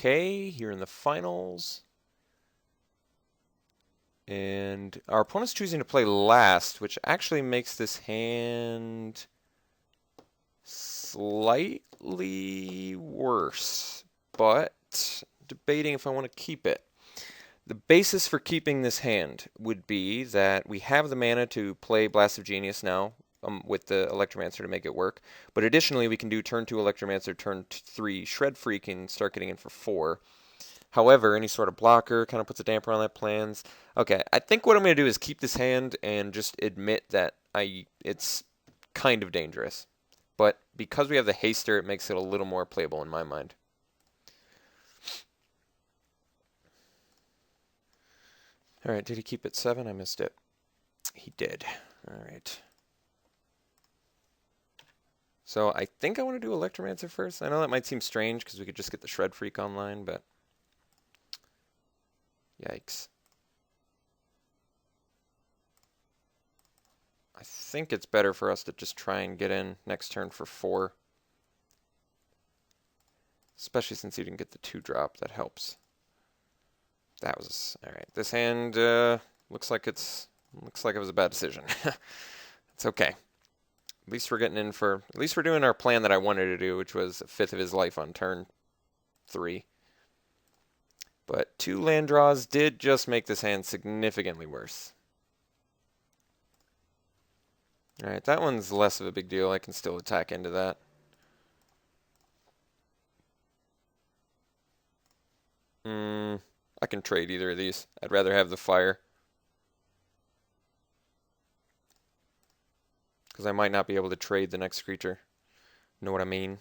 okay here in the finals. And our opponent's choosing to play last, which actually makes this hand slightly worse, but debating if I want to keep it. The basis for keeping this hand would be that we have the mana to play Blast of Genius now with the Electromancer to make it work, but additionally we can do turn 2 Electromancer, turn 3 Shred Freak and start getting in for 4. However, any sort of blocker kind of puts a damper on that plans. Okay, I think what I'm going to do is keep this hand and just admit that it's kind of dangerous. But because we have the haster, it makes it a little more playable in my mind. Alright, did he keep it 7? I missed it. He did. Alright. So I think I want to do Electromancer first. I know that might seem strange because we could just get the Shred Freak online, but yikes. I think it's better for us to just try and get in next turn for 4. Especially since you didn't get the 2-drop, that helps. That was alright. This hand looks like it was a bad decision. It's okay. At least we're getting in for. At least we're doing our plan that I wanted to do, which was a fifth of his life on turn 3. But 2 land draws did just make this hand significantly worse. Alright, that one's less of a big deal. I can still attack into that. I can trade either of these. I'd rather have the fire. Because I might not be able to trade the next creature. Know what I mean?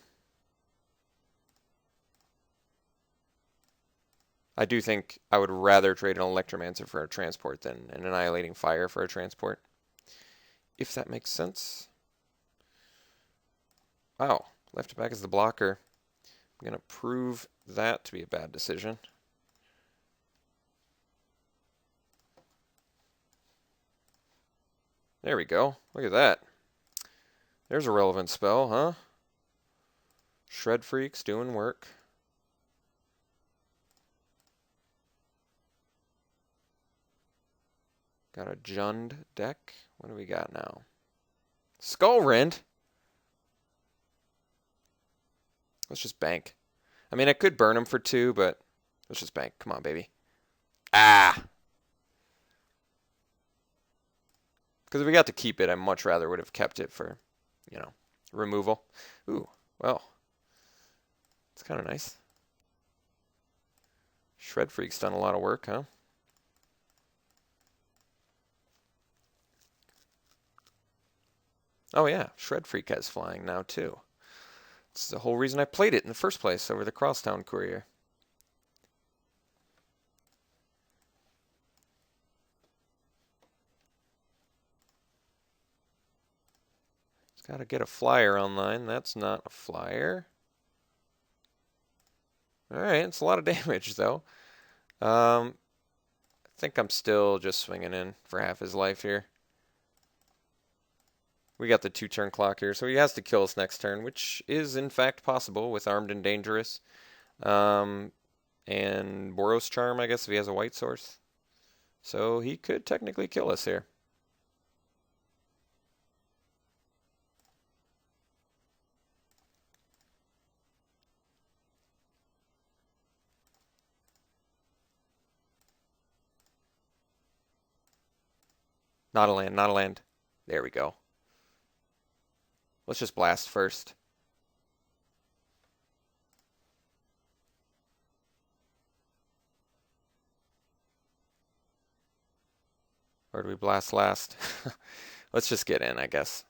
I do think I would rather trade an Electromancer for a transport than an Annihilating Fire for a transport. If that makes sense. Wow, left back as the blocker. I'm going to prove that to be a bad decision. There we go. Look at that. There's a relevant spell, huh? Shred Freak's doing work. Got a Jund deck. What do we got now? Skull Rend. Let's just bank. I mean, I could burn him for 2, but let's just bank. Come on, baby. Ah! Because if we got to keep it, I much rather would have kept it for, removal. Ooh, well. It's kind of nice. Shred Freak's done a lot of work, huh? Oh yeah, Shred Freak has flying now too. It's the whole reason I played it in the first place over the Crosstown Courier. It's got to get a flyer online. That's not a flyer. Alright, it's a lot of damage though. I think I'm still just swinging in for half his life here. We got the 2-turn clock here, so he has to kill us next turn, which is in fact possible with Armed and Dangerous. And Boros Charm, I guess, if he has a white source. So he could technically kill us here. Not a land, not a land. There we go. Let's just blast first. Or do we blast last? Let's just get in, I guess.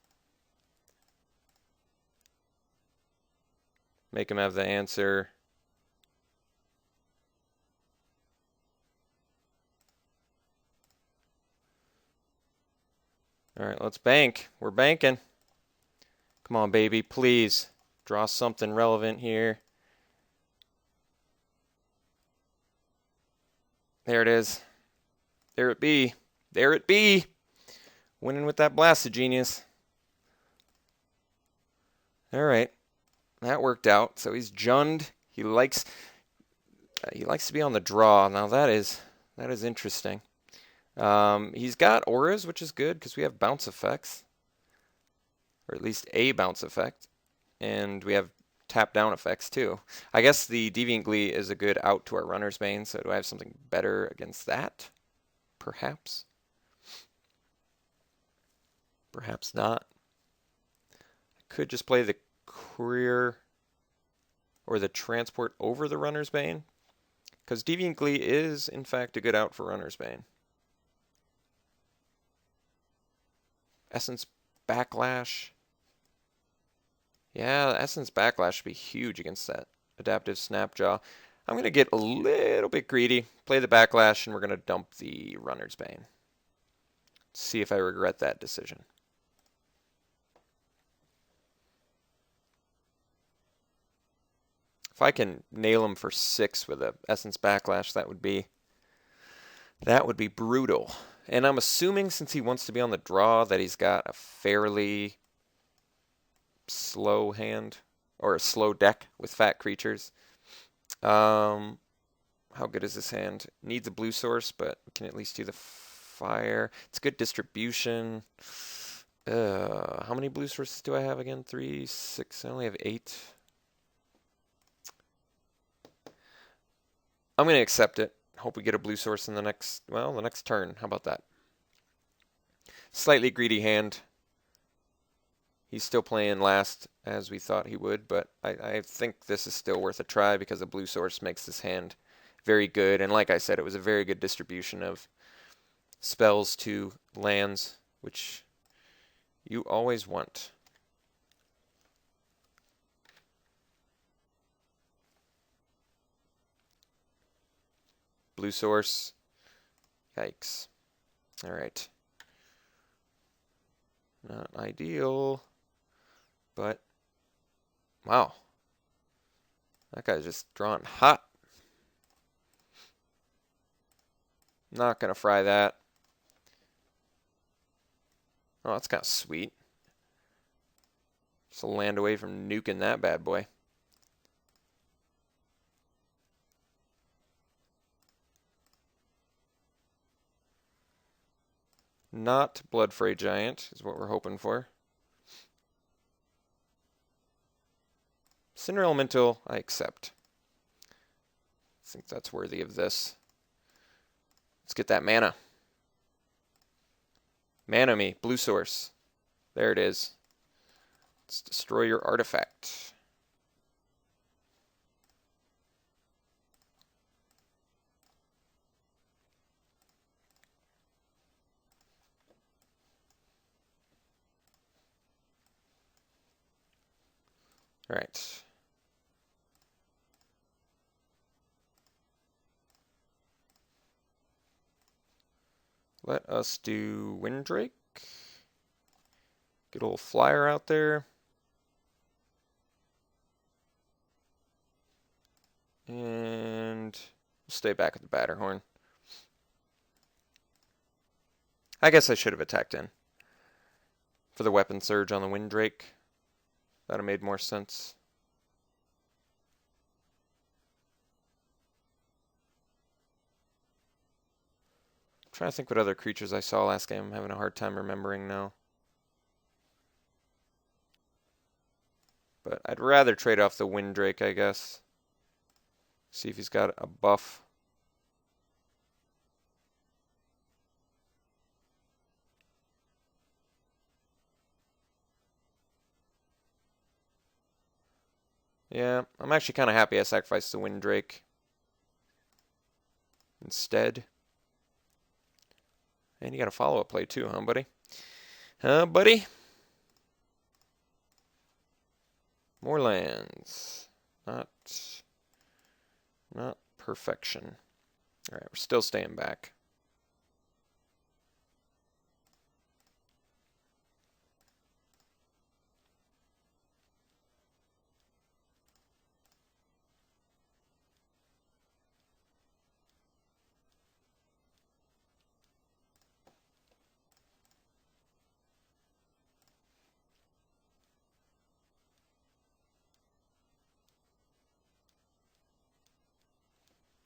Make him have the answer. Alright, let's bank. We're banking. Come on, baby, please. Draw something relevant here. There it is. There it be. There it be. Winning with that Blast of Genius. Alright. That worked out. So he's Jund. He likes... he likes to be on the draw. Now that is interesting. He's got auras, which is good because we have bounce effects, or at least a bounce effect, and we have tap down effects too. I guess the Deviant Glee is a good out to our Runner's Bane, so do I have something better against that? Perhaps. Perhaps not. I could just play the Courier or the Transport over the Runner's Bane, because Deviant Glee is, in fact, a good out for Runner's Bane. Essence Backlash. Yeah, Essence Backlash should be huge against that Adaptive Snapjaw. I'm going to get a little bit greedy, play the Backlash, and we're going to dump the Runner's Bane. See if I regret that decision. If I can nail him for 6 with a Essence Backlash, that would be brutal. And I'm assuming since he wants to be on the draw that he's got a fairly slow hand or a slow deck with fat creatures. How good is this hand? Needs a blue source, but we can at least do the fire. It's good distribution. How many blue sources do I have again? 3, 6. I only have 8. I'm going to accept it. Hope we get a blue source in the next turn. How about that? Slightly greedy hand. He's still playing last as we thought he would, but I think this is still worth a try because a blue source makes this hand very good. And like I said, it was a very good distribution of spells to lands, which you always want. Blue source. Yikes. Alright. Not ideal. But, wow. That guy's just drawing hot. Not going to fry that. Oh, that's kind of sweet. Just a land away from nuking that bad boy. Not Blood Fray Giant is what we're hoping for. Cinder Elemental, I accept. I think that's worthy of this. Let's get that mana. Mana me, blue source. There it is. Let's destroy your artifact. All right. Let us do Windrake. Get a little flyer out there. And stay back at the Batterhorn. I guess I should have attacked in for the Weapon Surge on the Windrake. That would have made more sense. I'm trying to think what other creatures I saw last game. I'm having a hard time remembering now. But I'd rather trade off the Windrake, I guess. See if he's got a buff. Yeah, I'm actually kind of happy I sacrificed the Windrake instead. And you got a follow-up play too, huh, buddy? Huh, buddy? More lands. Not perfection. All right, we're still staying back.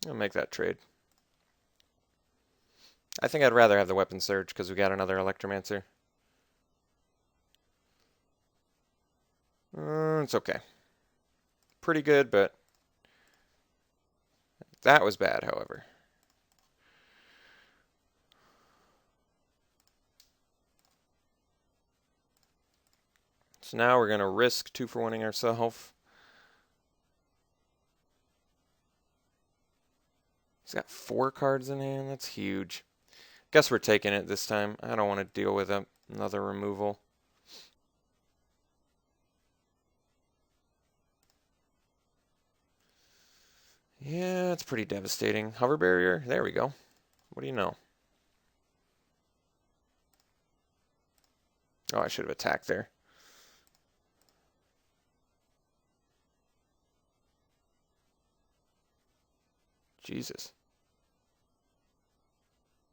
I'll make that trade. I think I'd rather have the weapon surge because we got another Electromancer. It's okay. Pretty good, but that was bad, however. So now we're going to risk 2-for-1ing ourselves. He's got 4 cards in hand. That's huge. Guess we're taking it this time. I don't want to deal with another removal. Yeah, it's pretty devastating. Hover barrier. There we go. What do you know? Oh, I should have attacked there. Jesus.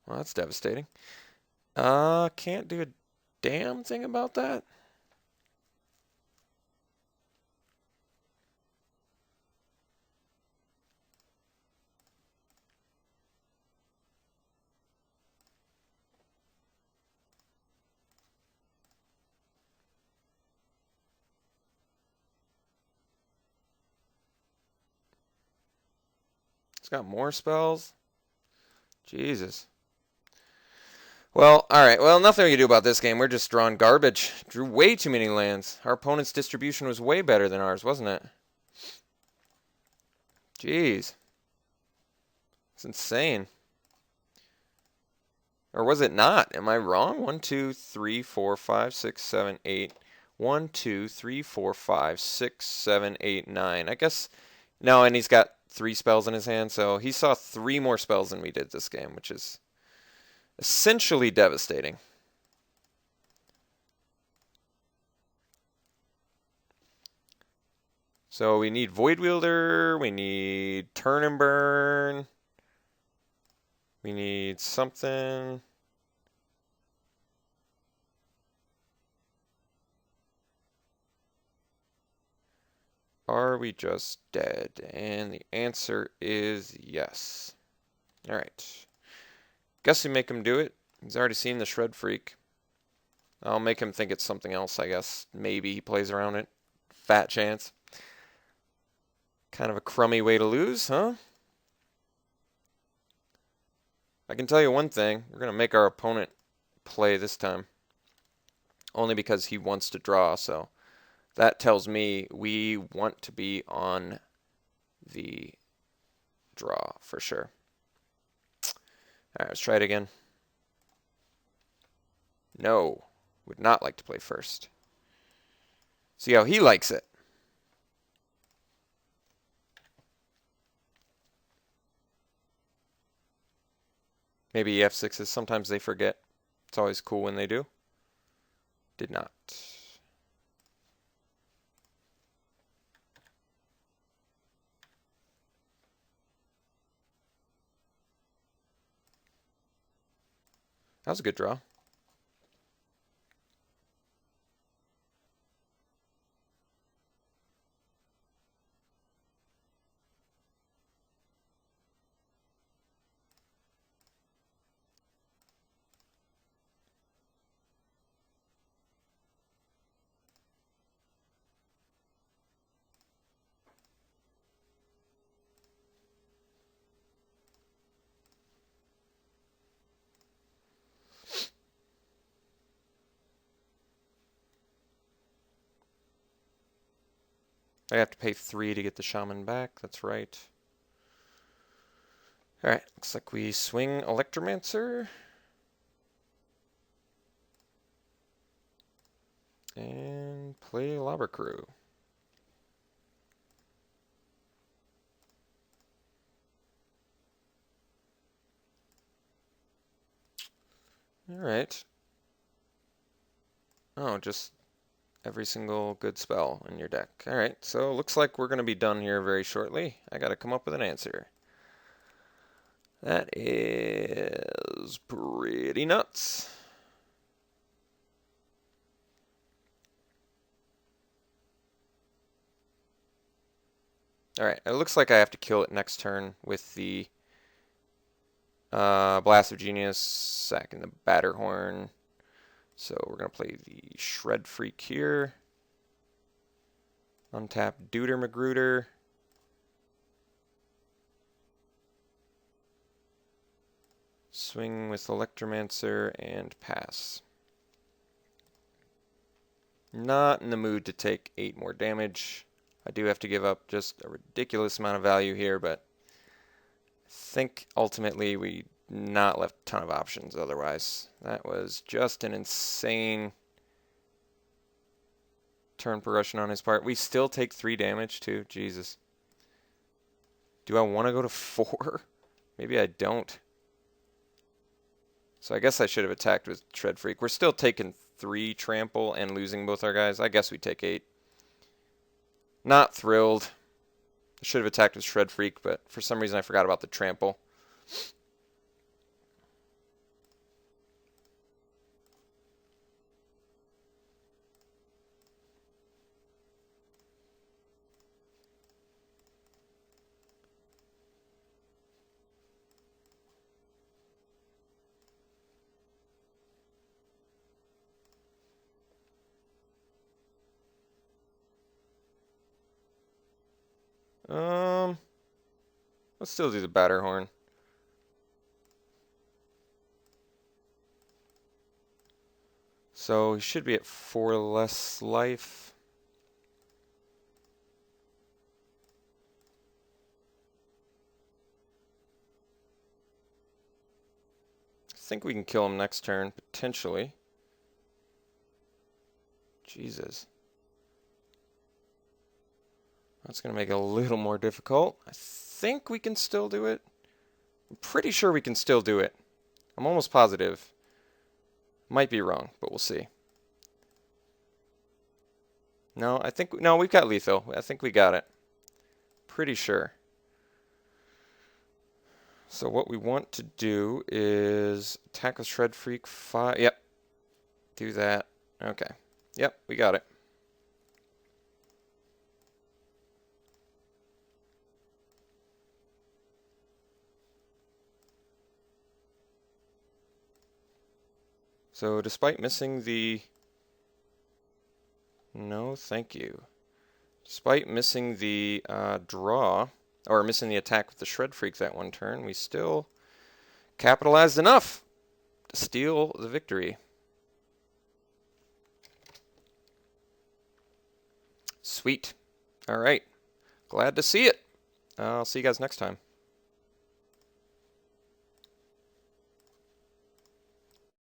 Well, that's devastating. Can't do a damn thing about that. It's got more spells. Jesus. Well, alright. Well, nothing we can do about this game. We're just drawing garbage. Drew way too many lands. Our opponent's distribution was way better than ours, wasn't it? Jeez. It's insane. Or was it not? Am I wrong? 1, 2, 3, 4, 5, 6, 7, 8. 1, 2, 3, 4, 5, 6, 7, 8, 9. I guess. No, and he's got 3 spells in his hand, so he saw 3 more spells than we did this game, which is essentially devastating. So we need Void Wielder, we need Turn and Burn, we need something. Are we just dead? And the answer is yes. Alright. Guess we make him do it. He's already seen the Shred Freak. I'll make him think it's something else, I guess. Maybe he plays around it. Fat chance. Kind of a crummy way to lose, huh? I can tell you one thing. We're going to make our opponent play this time. Only because he wants to draw, so that tells me we want to be on the draw for sure. Alright, let's try it again. No. Would not like to play first. See how he likes it. Maybe F6s. Sometimes they forget. It's always cool when they do. Did not. That was a good draw. I have to pay 3 to get the shaman back. That's right. Alright, looks like we swing Electromancer. And play Lava Crew. Alright. Oh, just every single good spell in your deck. Alright, so looks like we're going to be done here very shortly. I got to come up with an answer. That is pretty nuts. Alright, it looks like I have to kill it next turn with the Blast of Genius, sacking the Batterhorn. So we're going to play the Shred Freak here. Untap Duder Magruder. Swing with Electromancer and pass. Not in the mood to take 8 more damage. I do have to give up just a ridiculous amount of value here, but I think ultimately we not left a ton of options otherwise. That was just an insane turn progression on his part. We still take 3 damage too. Jesus. Do I want to go to 4? Maybe I don't. So I guess I should have attacked with Shred Freak. We're still taking 3 trample and losing both our guys. I guess we take 8. Not thrilled. I should have attacked with Shred Freak, but for some reason I forgot about the trample. Let's still do the Batterhorn. So he should be at 4 less life. I think we can kill him next turn, potentially. Jesus. That's going to make it a little more difficult. I think we can still do it. I'm pretty sure we can still do it. I'm almost positive. Might be wrong, but we'll see. No, we've got lethal. I think we got it. Pretty sure. So what we want to do is attack with Shred Freak 5. Yep. Do that. Okay. Yep, we got it. So despite missing the... No, thank you. Despite missing the draw, or missing the attack with the Shred Freak that one turn, we still capitalized enough to steal the victory. Sweet. All right. Glad to see it. I'll see you guys next time.